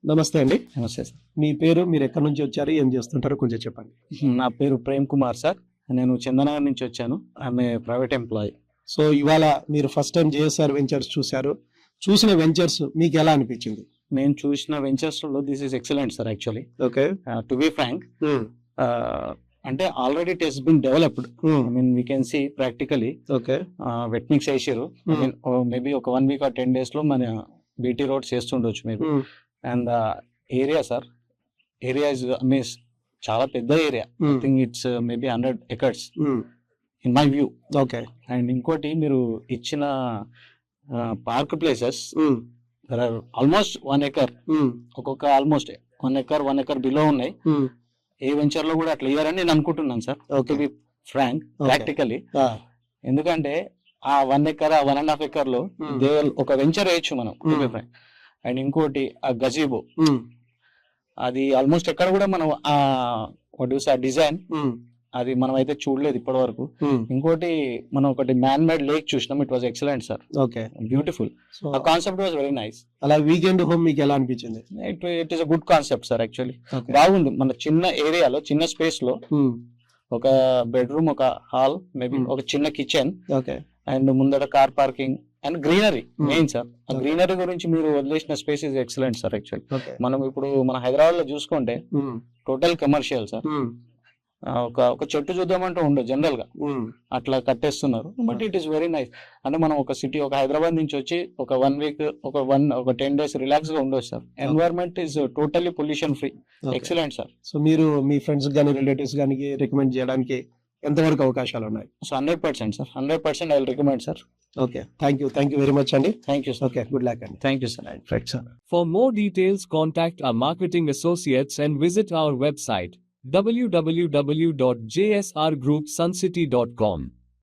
నమస్తే అండి. నమస్తే సార్. మీ పేరు, మీరు ఎక్కడి నుంచి వచ్చారు, ఏం చేస్తుంటారో కొంచెం చెప్పండి. నా పేరు ప్రేమ్ కుమార్ సార్. నేను చందనగర్ నుంచి వచ్చాను. ఆమె ప్రైవేట్ ఎంప్లాయీ. సో ఇవాళ మీరు ఫస్ట్ టైం జేఎస్ఆర్ వెంచర్స్ చూశారు. చూసిన వెంచర్స్ మీకు ఎలా అనిపించింది? నేను చూసిన వెంచర్స్ లో this is excellent sir. Actually okay, to be frank, అంటే already it has been developed. I mean we can see practically. Okay, wet mix వేసారు. ఐ మీన్ మేబీ ఒక 1 week or 10 days లో మన బీటీ రోడ్స్ చేస్తుండొచ్చు maybe. And area sir, area is means చాలా పెద్ద area. I think it's maybe 100 acres in my view. Okay. And ఇంకోటి మీరు ఇచ్చిన park places there are almost 1 acre. ఒక్కొక్క ఆల్మోస్ట్ 1 acre, 1 acre బిలో ఉన్నాయి. ఏ వెంచర్ లో కూడా అట్లా ఇయ్యారని నేను అనుకుంటున్నాను sir, to be frank, practically. ఎందుకంటే ఆ 1 acre, 1.5 acre లో ఒక వెంచర్ వేయచ్చు మనం, టు బి ఫ్రాంక్. అండ్ ఇంకోటి ఆ గజీబో, అది ఆల్మోస్ట్ ఎక్కడ కూడా మనం ఆ డిజైన్ అది మనం అయితే చూడలేదు ఇప్పటి వరకు. ఇంకోటి మనం ఒకటి మ్యాన్ మేడ్ లేక్ చూసినాం. It was excellent sir. Okay, beautiful. ఆ కాన్సెప్ట్ వాజ్ వెరీ నైస్. అలా వీకెండ్ హోమ్ మీకు ఎలా అనిపించింది? It is a good concept sir. Actually బాగుంది. మన చిన్న ఏరియాలో, చిన్న స్పేస్ లో ఒక బెడ్రూమ్, ఒక హాల్, మేబీ ఒక చిన్న కిచెన్, ఓకే, అండ్ ముందర car parking and greenery main sir. ఆ గ్రీనరీ గురించి మీరు వదిలేసిన space is excellent sir. Actually మనం ఇప్పుడు మన హైదరాబాద్ లో చూసుకుంటే టోటల్ కమర్షియల్ సార్. ఒక చెట్టు చూద్దామంటే ఉండదు జనరల్ గా, అట్లా కట్టేస్తున్నారు. But it is very nice. అంటే మనం ఒక సిటీ, ఒక హైదరాబాద్ నుంచి వచ్చి ఒక 1 week, ఒక 10 days రిలాక్స్ గా ఉండొచ్చు సార్. Environment is totally pollution free. Excellent sir. So మీరు మీ ఫ్రెండ్స్ గానీ, రిలేటివ్స్ గానీ రికమెండ్ చేయడానికి ఎంతవరకు అవకాశాలు ఉన్నాయి? So 100% sir, 100% I will recommend sir. Okay, thank you very much అండి. Thank you sir. Okay, good luck అండి. Thank you sir. Right sir. For more details, contact our marketing associates and visit our website www.jsrgroupsuncity.com.